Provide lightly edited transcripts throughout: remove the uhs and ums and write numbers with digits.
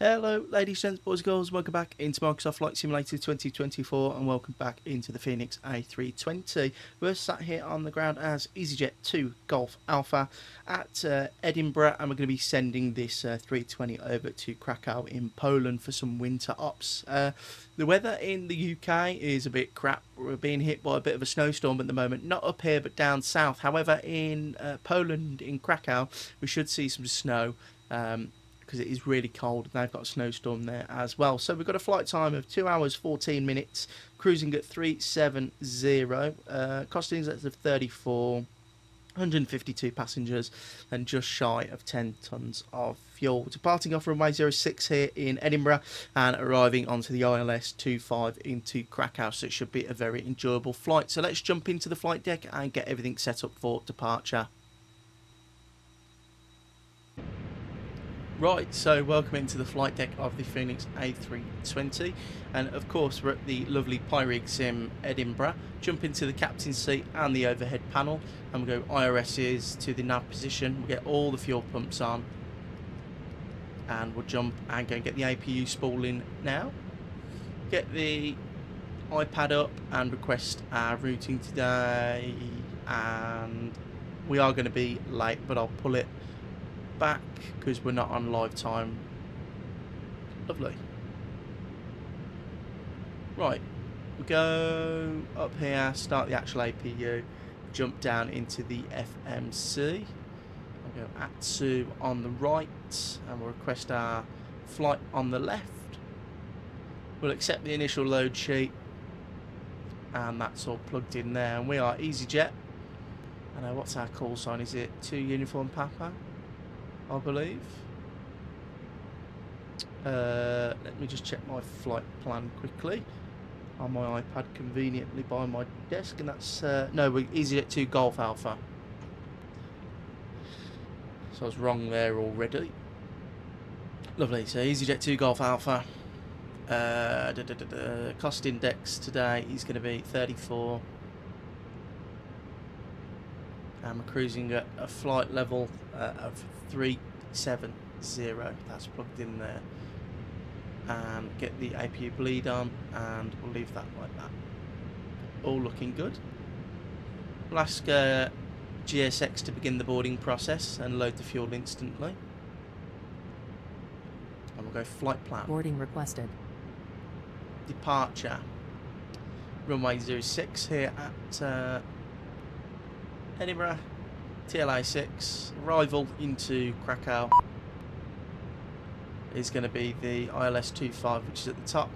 Hello ladies, gents, boys and girls, welcome back into Microsoft Flight Simulator 2024 and welcome back into the Fenix A320. We're sat here on the ground as EasyJet 2 Golf Alpha at Edinburgh, and we're going to be sending this 320 over to Krakow in Poland for some winter ops. The weather in the UK is a bit crap. We're being hit by a bit of a snowstorm at the moment, not up here but down south. However, in Poland, in Krakow, we should see some snow. Because it is really cold and they've got a snowstorm there as well. So we've got a flight time of 2 hours 14 minutes, cruising at 370, costings of 34, 152 passengers and just shy of 10 tonnes of fuel. Departing off runway 06 here in Edinburgh and arriving onto the ILS-25 into Krakow, so it should be a very enjoyable flight. So let's jump into the flight deck and get everything set up for departure. Right, so welcome into the flight deck of the Fenix A320, and of course we're at the lovely Aviation-SIM Edinburgh. Jump into the captain's seat and the overhead panel, and we'll go IRSs to the nav position. We'll get all the fuel pumps on, and we'll jump and go and get the APU spooling now. Get the iPad up and request our routing today, and we are going to be late, but I'll pull it back because we're not on live time. Lovely. Right, we go up here, start the actual APU, jump down into the FMC, we'll go ATSU on the right, and we'll request our flight on the left. We'll accept the initial load sheet, and that's all plugged in there, and we are EasyJet. I know, what's our call sign? Is it 2 Uniform Papa, I believe? Let me just check my flight plan quickly on my iPad, conveniently by my desk, and that's no, we're EasyJet 2 Golf Alpha. So I was wrong there already. Lovely. So EasyJet 2 Golf Alpha. Cost index today is going to be 34. And we're cruising at a flight level of 370. That's plugged in there. And get the APU bleed on, and we'll leave that like that. All looking good. We'll ask GSX to begin the boarding process and load the fuel instantly. And we'll go flight plan. Boarding requested. Departure. Runway 06 here at Edinburgh, TLA 6, arrival into Krakow is going to be the ILS-25, which is at the top.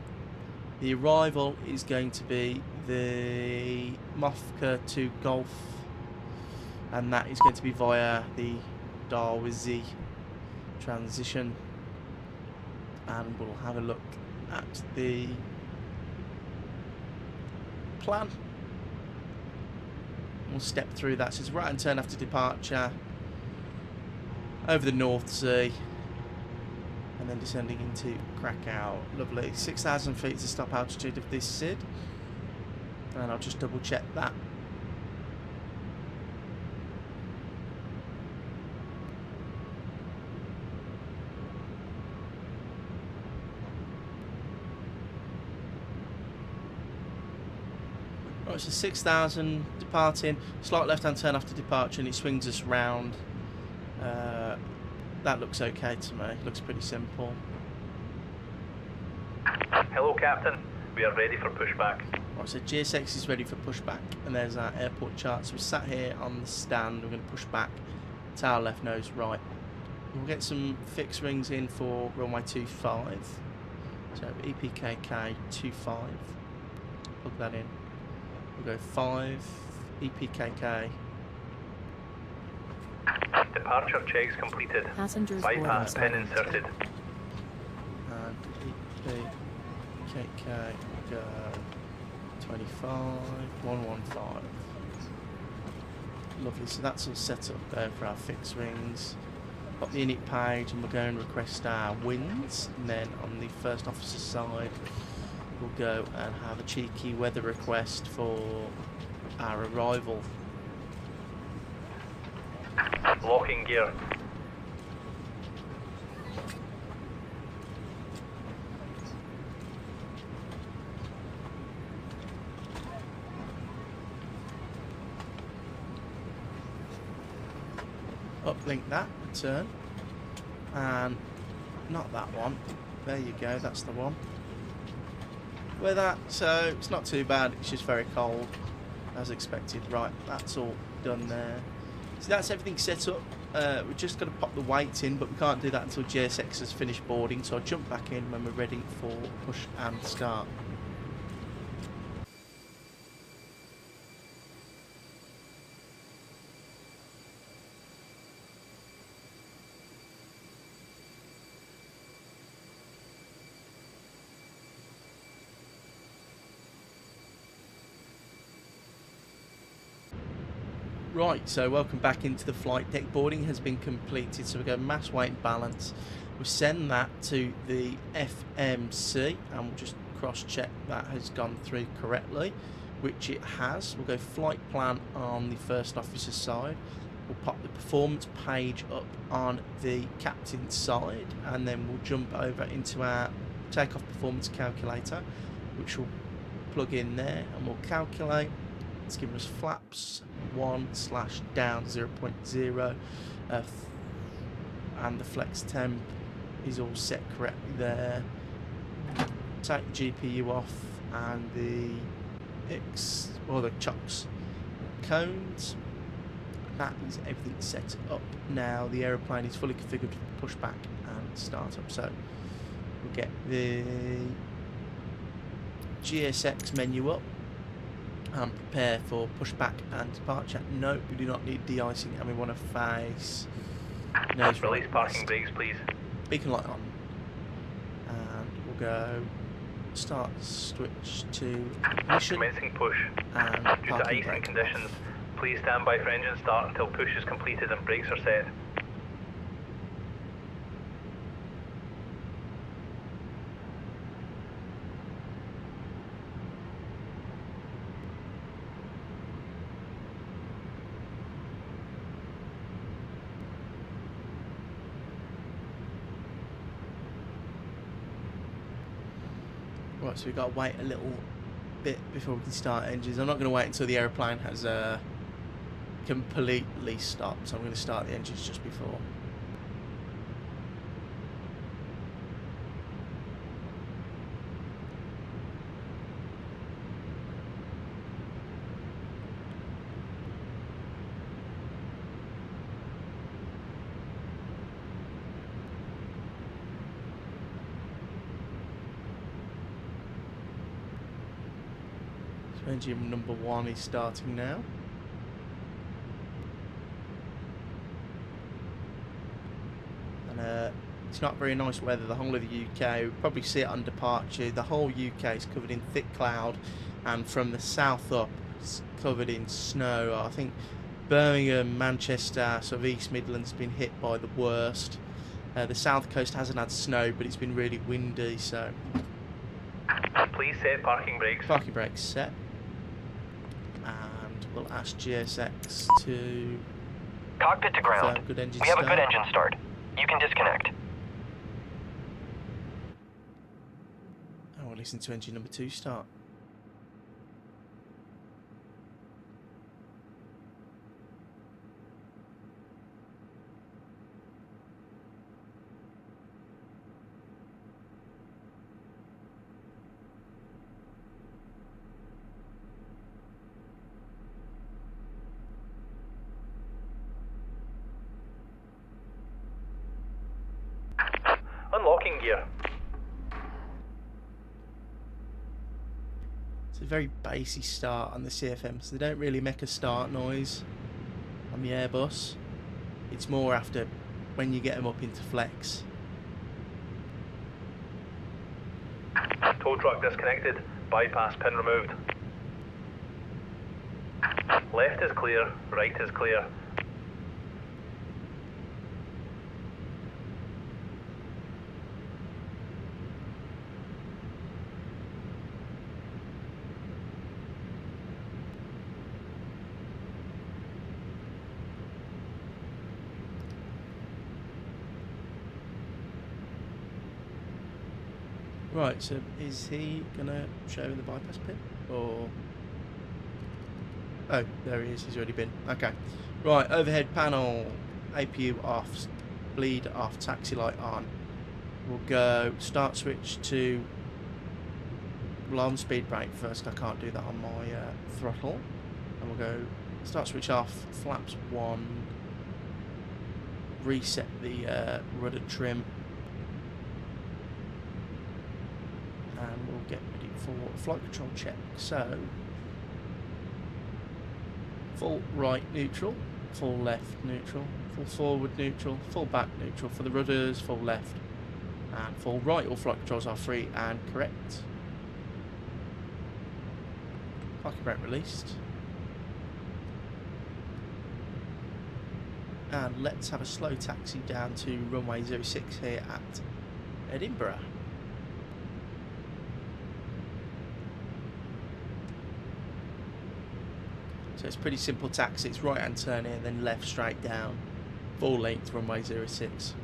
The arrival is going to be the Mofka 2 Golf, and that is going to be via the Darwizi transition. And we'll have a look at the plan. We'll step through that. So it's right hand turn after departure over the North Sea and then descending into Krakow. Lovely. 6,000 feet is the stop altitude of this SID, and I'll just double check that. Right, so 6,000 departing, slight left-hand turn after departure, and it swings us round. That looks okay to me. Looks pretty simple. Hello, Captain. We are ready for pushback. Right, so GSX is ready for pushback, and there's our airport chart. So we're sat here on the stand. We're going to push back to our left nose right. We'll get some fixed rings in for runway 25. So EPKK 25. Plug that in. We'll go 5, EPKK. Departure checks completed. Passengers Bypass pin inserted. And EPKK, go 25, 115. Lovely, so that's all set up there for our fixed rings. Got the init page, and we'll go and request our winds, and then on the first officer's side we'll go and have a cheeky weather request for our arrival. Locking gear. uplink that, return. And not that one. There you go, that's the one. With that, so it's not too bad, it's just very cold, as expected. Right, that's all done there. So that's everything set up. We're just going to pop the weights in, but we can't do that until GSX has finished boarding, so I'll jump back in when we're ready for push and start. Right, so welcome back into the flight deck. Boarding has been completed, so we go mass weight and balance. We send that to the FMC and we'll just cross check that has gone through correctly, which it has. We'll go flight plan on the first officer's side. We'll pop the performance page up on the captain's side, and then we'll jump over into our takeoff performance calculator, which we'll plug in there, and we'll calculate. It's giving us flaps 1/down 0.0, and the flex temp is all set correctly there. Take the GPU off and the chocks cones. That is everything set up now. The aeroplane is fully configured for pushback and startup. So we'll get the GSX menu up and prepare for pushback and departure. No, we do not need de-icing, and we want to face nose Release right parking west. brakes, please. Beacon light on, and we'll go start switch to ignition Commencing push. and Due to parking ice and brake conditions, off. please stand by for engine start until push is completed and brakes are set. Right, so we've got to wait a little bit before we can start engines. I'm not going to wait until the aeroplane has completely stopped, so I'm going to start the engines just before. Engine number 1 is starting now. And it's not very nice weather the whole of the UK. We'll probably see it on departure. The whole UK is covered in thick cloud, and from the south up it's covered in snow. I think Birmingham, Manchester, sort of East Midlands has been hit by the worst. The south coast hasn't had snow, but it's been really windy, so Please set parking brakes. parking brakes set. And we'll ask GSX to Cockpit to ground. confirm good engine We have a start. good engine start. You can disconnect. And we'll listen to engine number 2 start. Unlocking gear. It's a very bassy start on the CFM, so they don't really make a start noise on the Airbus. It's more after when you get them up into flex. Tow truck disconnected. Bypass pin removed. Left is clear, right is clear. Right, so is he gonna show the bypass pin, or? Oh, there he is. He's already been. Okay. Right, overhead panel. APU off, bleed off, taxi light on. We'll go start switch to, well, on speed brake first, I can't do that on my throttle. And we'll go start switch off, flaps 1, reset the rudder trim, and we'll get ready for flight control check. So, full right neutral, full left neutral, full forward neutral, full back neutral for the rudders, full left, and full right. All flight controls are free and correct. Parking brake released. And let's have a slow taxi down to runway 06 here at Edinburgh. So it's pretty simple taxi. It's right hand turn here, then left straight down. Full length runway 06.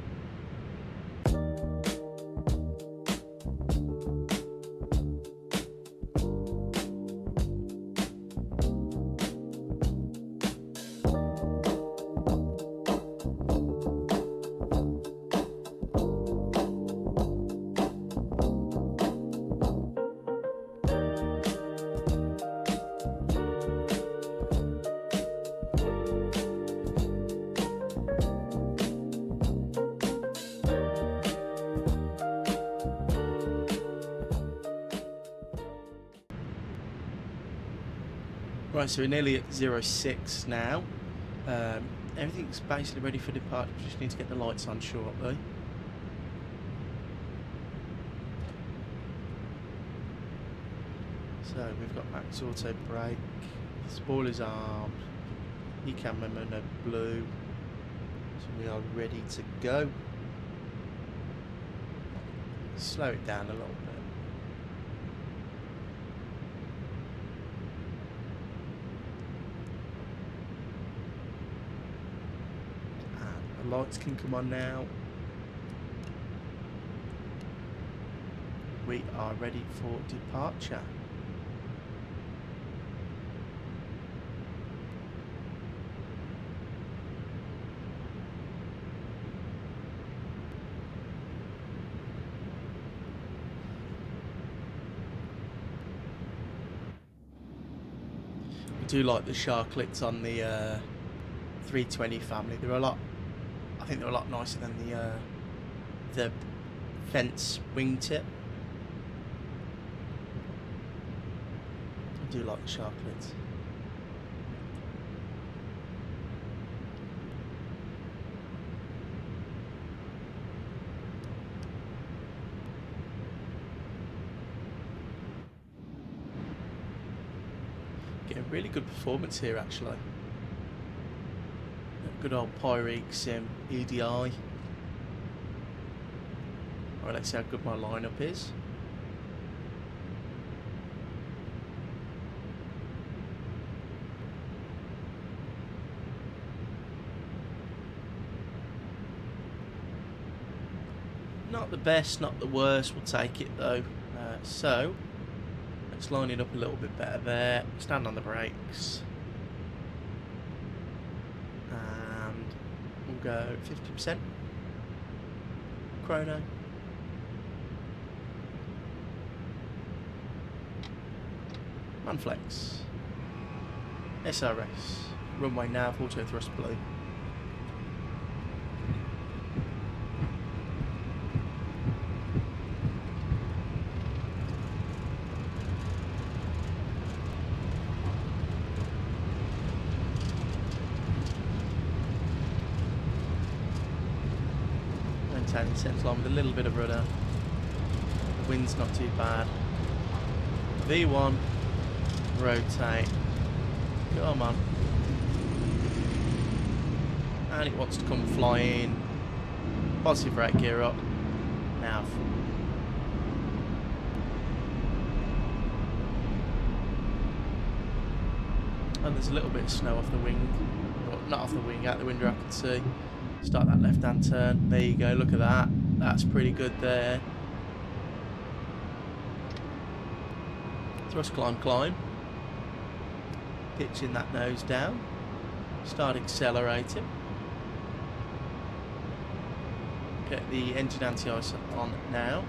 Right, so we're nearly at 06 now. Everything's basically ready for departure. We just need to get the lights on shortly. So we've got max auto brake, spoilers armed, ECAM memo blue. So we are ready to go. Slow it down a little bit. Lights can come on now. We are ready for departure. I do like the sharklets on the 320 family. They're a lot, I think they're a lot nicer than the fence wingtip. I do like the sharklets. Getting really good performance here actually. Good old Aviation-SIM EDI. Alright, let's see how good my lineup is. Not the best, not the worst, we'll take it though. So, let's line it up a little bit better there. Stand on the brakes. Go 50%. Chrono. Manflex. SRS. Runway nav, auto thrust blue. Central line with a little bit of rudder. The wind's not too bad. V1, rotate. Come on. And it wants to come flying. Positive brake gear up. Nav. And there's a little bit of snow off the wing. Well, not off the wing, out the window I can see. Start that left hand turn. There you go, look at that. That's pretty good there. Thrust climb, climb. Pitching that nose down. Start accelerating. Get the engine anti-ice on now.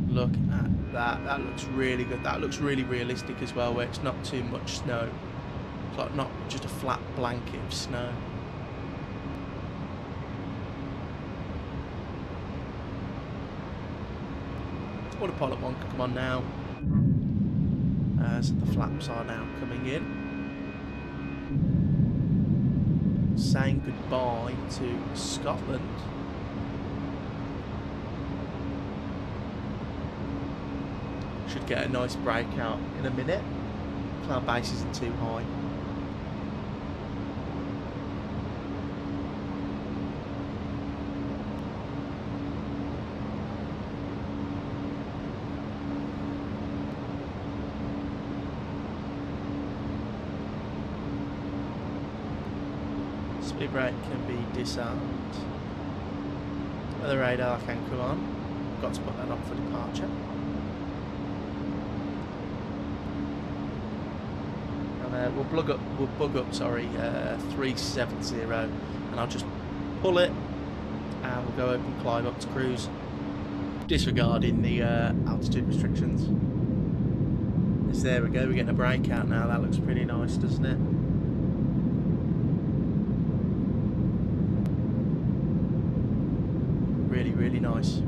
Look at that. That looks really good. That looks really realistic as well, where it's not too much snow. It's like not just a flat blanket of snow. Autopilot 1 can come on now, as the flaps are now coming in. Saying goodbye to Scotland. Should get a nice breakout in a minute. Cloud base isn't too high. Speed brake can be disarmed. The radar can come on. Got to put that on for departure. And we'll bug up 370, and I'll just pull it, and we'll go open climb up to cruise, disregarding the altitude restrictions. Yes, there we go. We're getting a breakout now. That looks pretty nice, doesn't it? Really, really nice.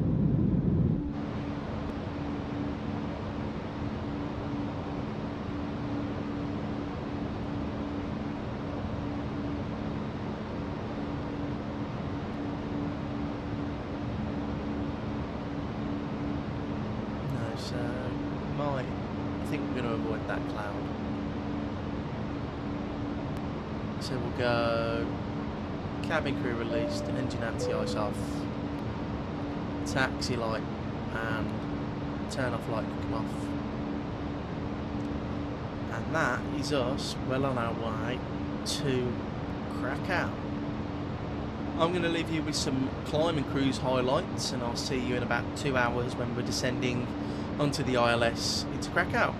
So, I think we're going to avoid that cloud. So we'll go cabin crew released, engine anti-ice off, taxi light and turn off light can come off. And that is us well on our way to Krakow. I'm going to leave you with some climb and cruise highlights, and I'll see you in about 2 hours when we're descending onto the ILS into Krakow.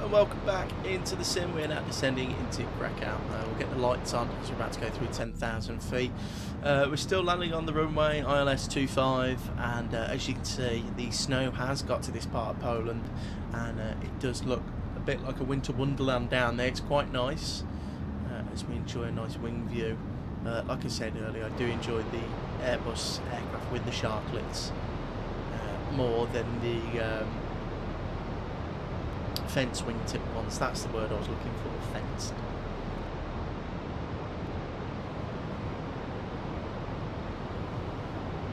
and welcome back into the sim. We're now descending into Krakow. We'll get the lights on as we're about to go through 10,000 feet. We're still landing on the runway, ILS-25, and as you can see, the snow has got to this part of Poland, and it does look a bit like a winter wonderland down there. It's quite nice as we enjoy a nice wing view. Like I said earlier, I do enjoy the Airbus aircraft with the sharklets more than the fence wingtip ones. That's the word I was looking for, fenced.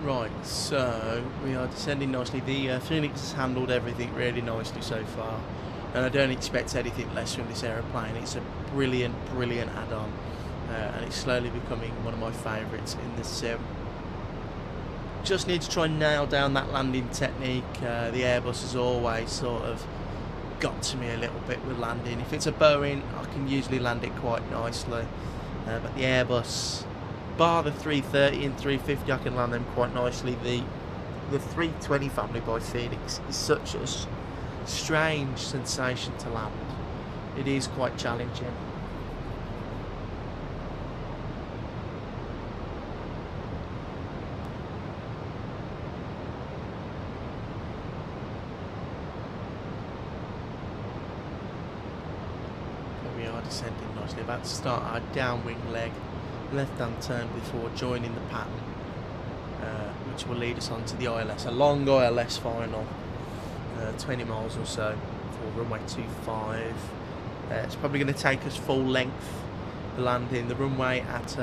Right, so we are descending nicely. The Fenix has handled everything really nicely so far, and I don't expect anything less from this aeroplane. It's a brilliant, brilliant add-on, and it's slowly becoming one of my favourites in the sim. Just need to try and nail down that landing technique. The Airbus has always sort of got to me a little bit with landing. If it's a Boeing, I can usually land it quite nicely, but the Airbus, bar the 330 and 350, I can land them quite nicely. The 320 family by Fenix is such a strange sensation to land. It is quite challenging. Descending nicely, about to start our downwing leg, left hand turn before joining the pattern, which will lead us onto the ILS, a long ILS final, 20 miles or so for runway 25. It's probably going to take us full length, the landing. The runway at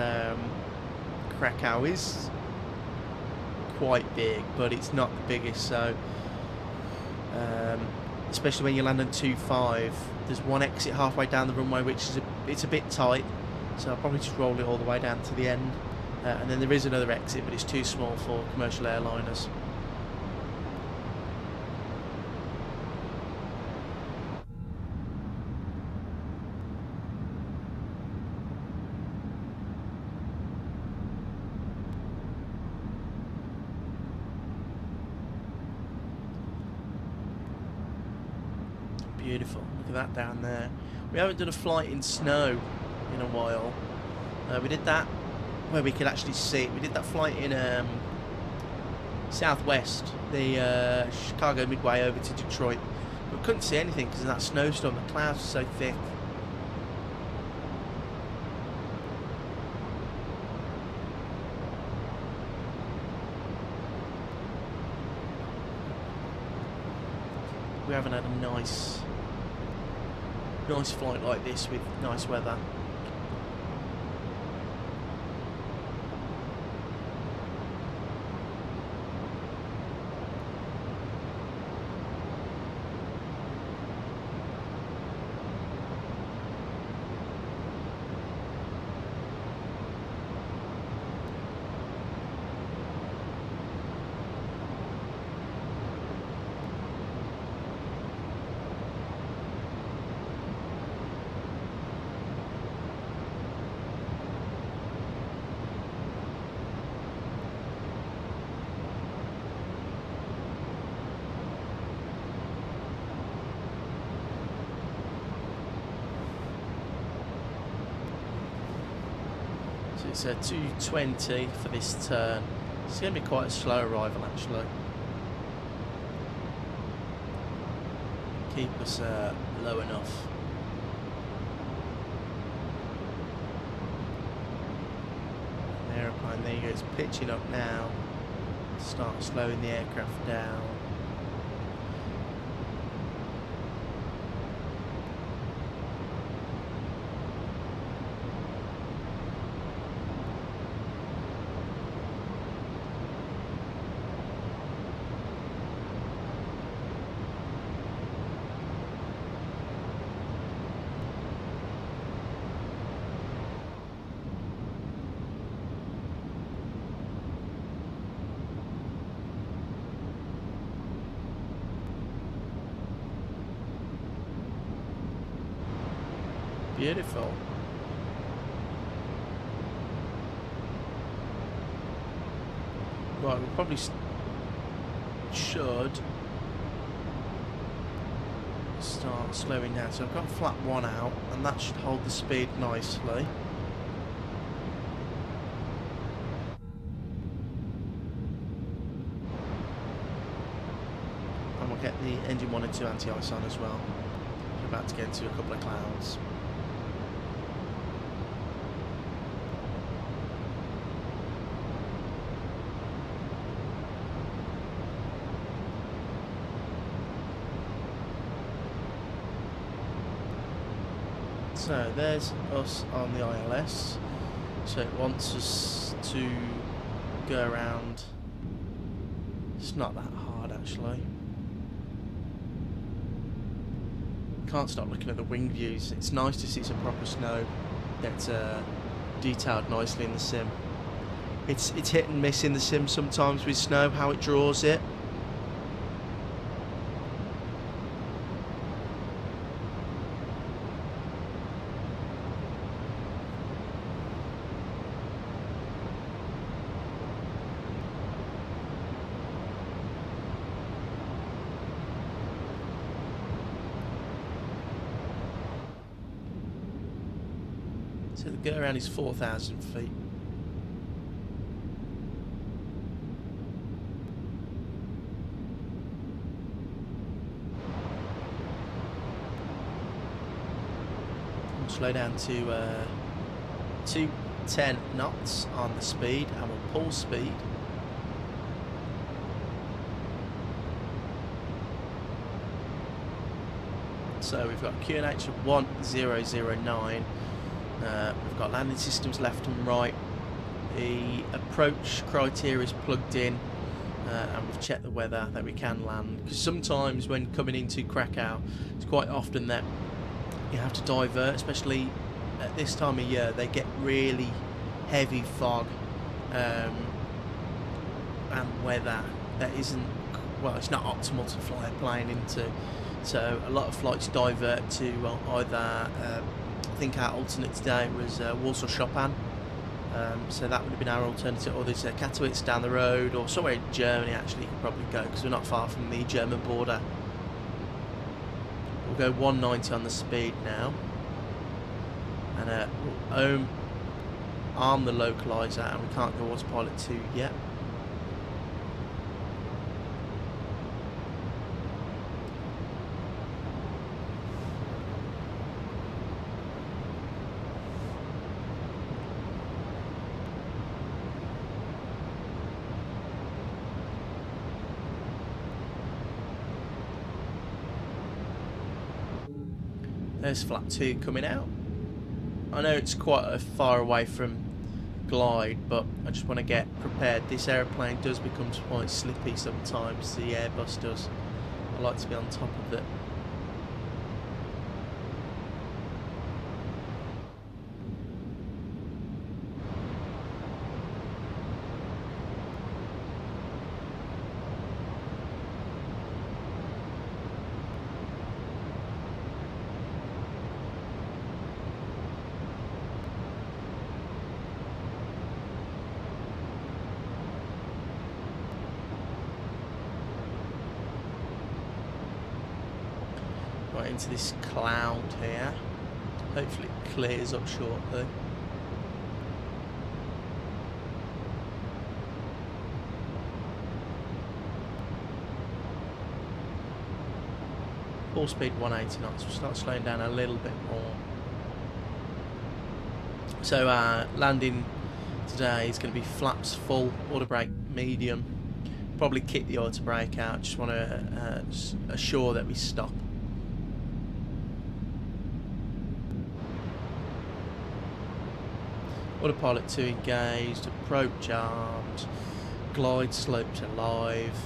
Krakow is quite big, but it's not the biggest, so especially when you land on 25, there's one exit halfway down the runway which is it's a bit tight, so I'll probably just roll it all the way down to the end, and then there is another exit, but it's too small for commercial airliners. Beautiful, look at that down there. We haven't done a flight in snow in a while. We did that where we could actually see it. We did that flight in southwest, the Chicago Midway over to Detroit. But we couldn't see anything because of that snowstorm. The clouds were so thick. We haven't had a nice flight like this with nice weather. It's a 220 for this turn. It's going to be quite a slow arrival actually. Keep us low enough. The aeroplane, there you go, it's pitching up now. Start slowing the aircraft down. Beautiful. Right, we probably should start slowing down. So I've got flap 1 out, and that should hold the speed nicely. And we'll get the engine 1 and 2 anti-ice on as well. We're about to get into a couple of clouds. So there's us on the ILS. So it wants us to go around. It's not that hard actually. Can't stop looking at the wing views. It's nice to see some proper snow that's detailed nicely in the sim. It's hit and miss in the sim sometimes with snow, how it draws it. So the go around is 4,000 feet. We'll slow down to 210 knots on the speed, and we'll pull speed. So we've got QNH of 1009. We've got landing systems left and right. The approach criteria is plugged in, and we've checked the weather that we can land. Because sometimes when coming into Krakow, it's quite often that you have to divert, especially at this time of year. They get really heavy fog and weather that isn't, well, it's not optimal to fly a plane into. So a lot of flights divert to either I think our alternate today was Warsaw Chopin, so that would have been our alternative, or there's Katowice down the road, or somewhere in Germany actually you could probably go, because we're not far from the German border. We'll go 190 on the speed now, and we'll arm the localizer, and we can't go autopilot 2 yet. There's flap 2 coming out. I know it's quite far away from glide, but I just want to get prepared. This aeroplane does become quite slippy sometimes, the Airbus does. I like to be on top of it. Right into this cloud here. Hopefully it clears up shortly. Full speed 180 knots. We'll start slowing down a little bit more. So landing today is going to be flaps full, auto brake medium. Probably kick the auto brake out. Just want to assure that we stop. Autopilot 2 engaged, approach armed, glide slope to live.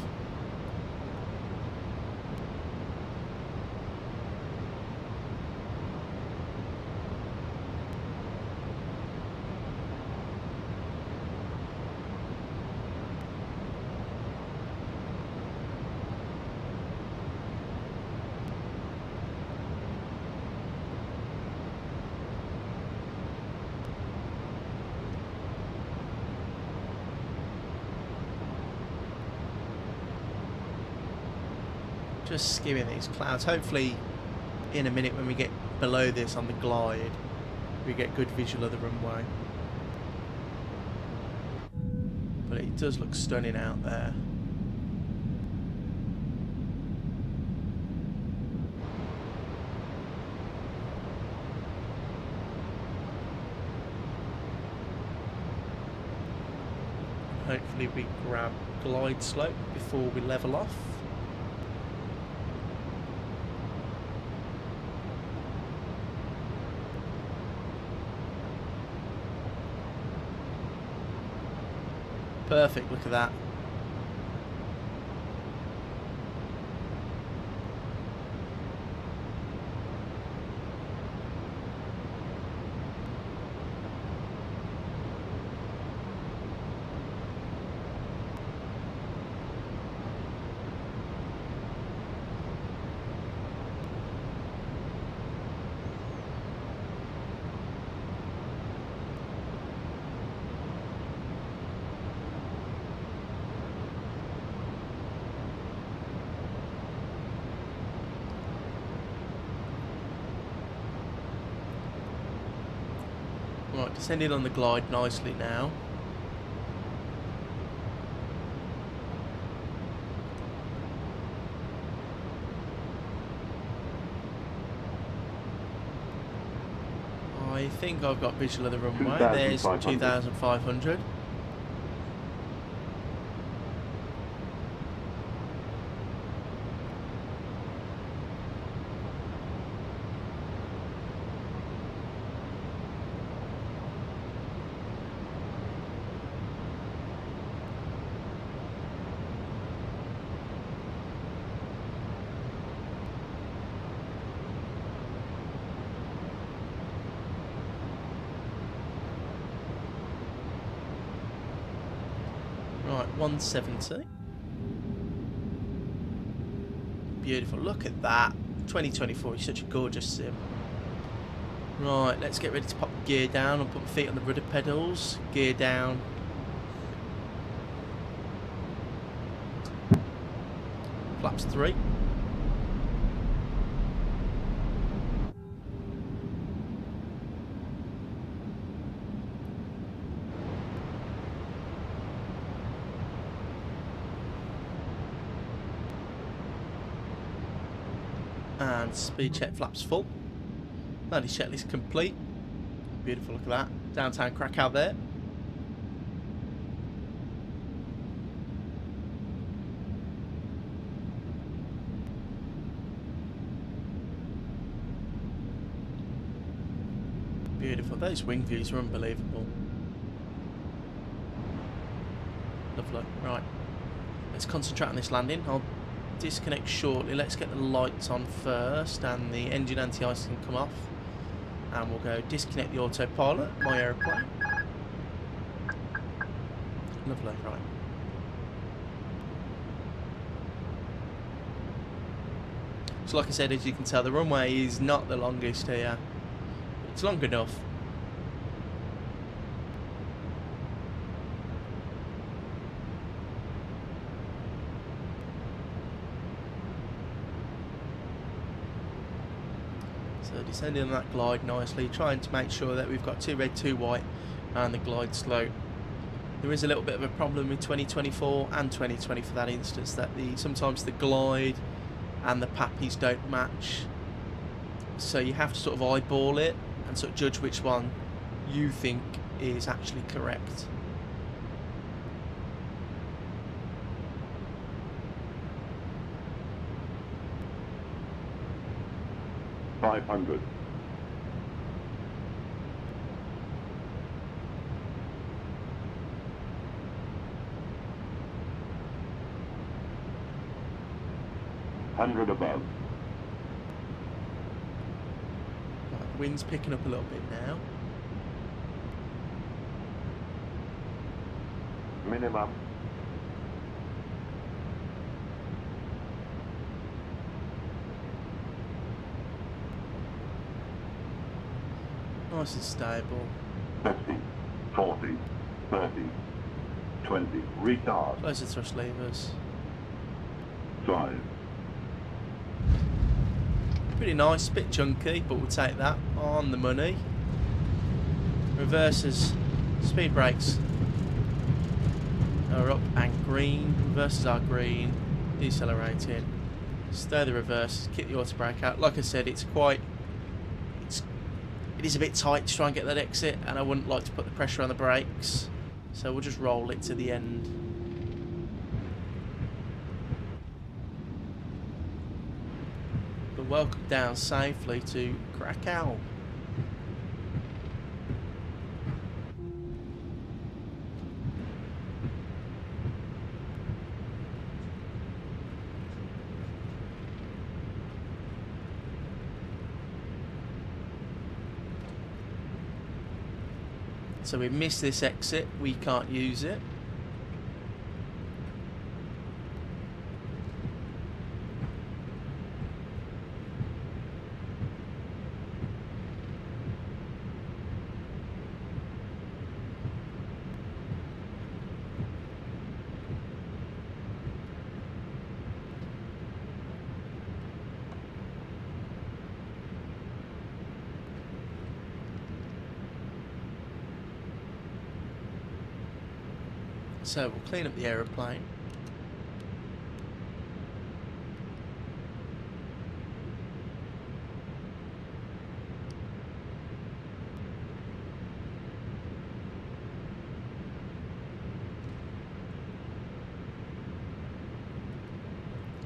Just skimming these clouds. Hopefully in a minute when we get below this on the glide, we get good visual of the runway. But it does look stunning out there. Hopefully we grab glide slope before we level off. Perfect, look at that. Right, descending on the glide nicely now. I think I've got visual of the runway. There's 2,500. Right, 170. Beautiful, look at that. 2024 is such a gorgeous sim. Right, let's get ready to pop gear down and put my feet on the rudder pedals. Gear down. Flaps 3. And speed check flaps full. Landing checklist complete. Beautiful, look at that. Downtown Krakow there. Beautiful, those wing views are unbelievable. Lovely, right. Let's concentrate on this landing. I'll disconnect shortly. Let's get the lights on first and the engine anti-ice can come off. And we'll go disconnect the autopilot, my aeroplane. Lovely, right. So like I said, as you can tell, the runway is not the longest here. It's long enough. So descending on that glide nicely, trying to make sure that we've got 2 red, 2 white and the glide slope. There is a little bit of a problem with 2024 and 2020 for that instance, that sometimes the glide and the pappies don't match. So you have to sort of eyeball it and sort of judge which one you think is actually correct. $500. $100 above. Right, wind's picking up a little bit now. Minimum. Nice and stable. 50, 40, 30, 20. Retard. Close the thrust levers. 5. Pretty nice, bit chunky, but we'll take that on the money. Reverses, speed brakes are up and green. Reverses are green. Decelerating. Stir the reverse. Kick the auto brake out. Like I said, it is a bit tight to try and get that exit, and I wouldn't like to put the pressure on the brakes, so we'll just roll it to the end. But welcome down safely to Krakow. So we missed this exit, we can't use it. So we'll clean up the aeroplane.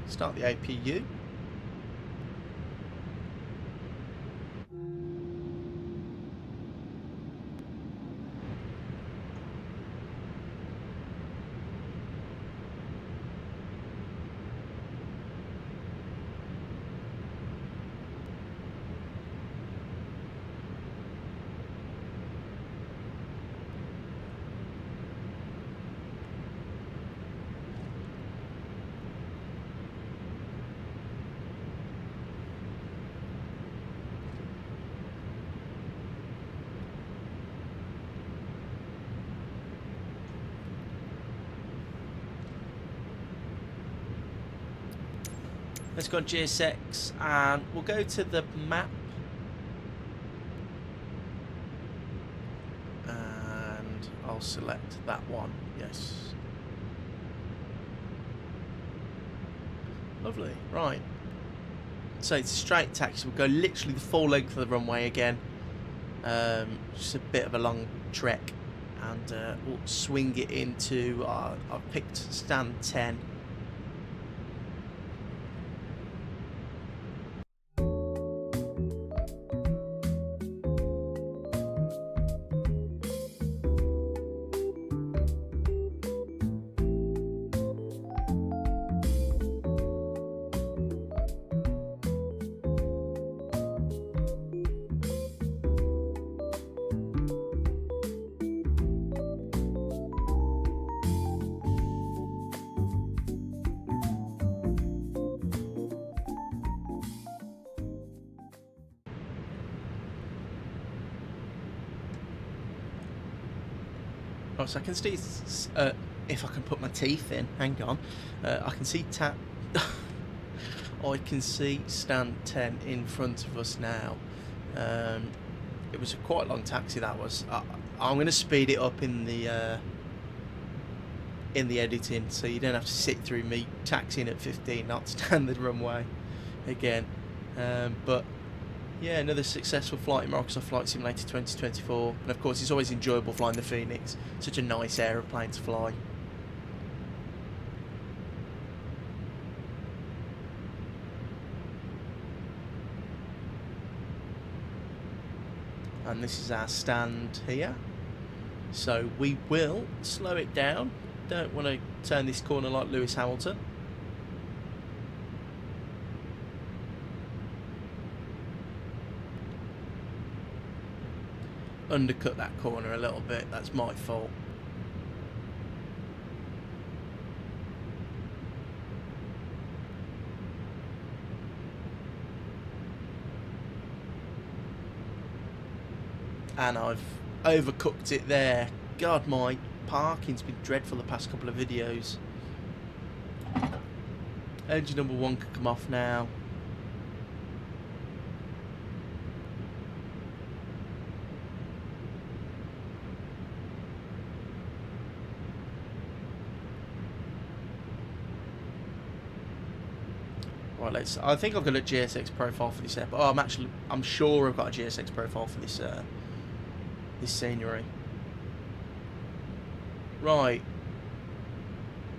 Start the APU. Let's go on GSX and we'll go to the map. And I'll select that one, yes. Lovely, right. So it's a straight taxi, we'll go literally the full length of the runway again. Just a bit of a long trek. And we'll swing it into, I've picked stand 10. Oh, so I can see, if I can put my teeth in, hang on, I can see I can see stand 10 in front of us now. It was a quite long taxi that was. I'm going to speed it up in the editing, so you don't have to sit through me taxiing at 15 knots down the runway again. But yeah, another successful flight in Microsoft Flight Simulator 2024. And of course, it's always enjoyable flying the Fenix. Such a nice aeroplane to fly. And this is our stand here. So we will slow it down. Don't want to turn this corner like Lewis Hamilton. Undercut that corner a little bit, that's my fault. And I've overcooked it there. God, my parking's been dreadful the past couple of videos. Engine number 1 can come off now. Right, let's. I think I've got a GSX profile for this airport. Oh, I'm sure I've got a GSX profile for this this scenery. Right.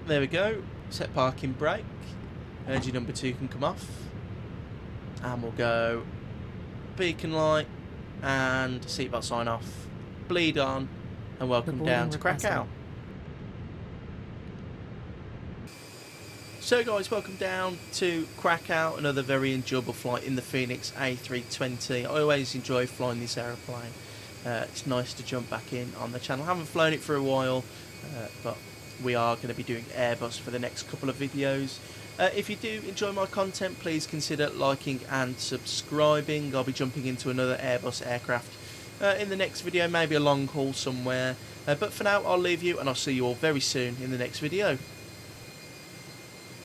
There we go. Set parking brake. Energy number 2 can come off. And we'll go beacon light and seatbelt sign off. Bleed on and welcome down to Krakow. So guys, welcome down to Krakow, another very enjoyable flight in the Fenix A320. I always enjoy flying this aeroplane. It's nice to jump back in on the channel. I haven't flown it for a while, but we are going to be doing Airbus for the next couple of videos. If you do enjoy my content, please consider liking and subscribing. I'll be jumping into another Airbus aircraft in the next video, maybe a long haul somewhere. But for now, I'll leave you and I'll see you all very soon in the next video.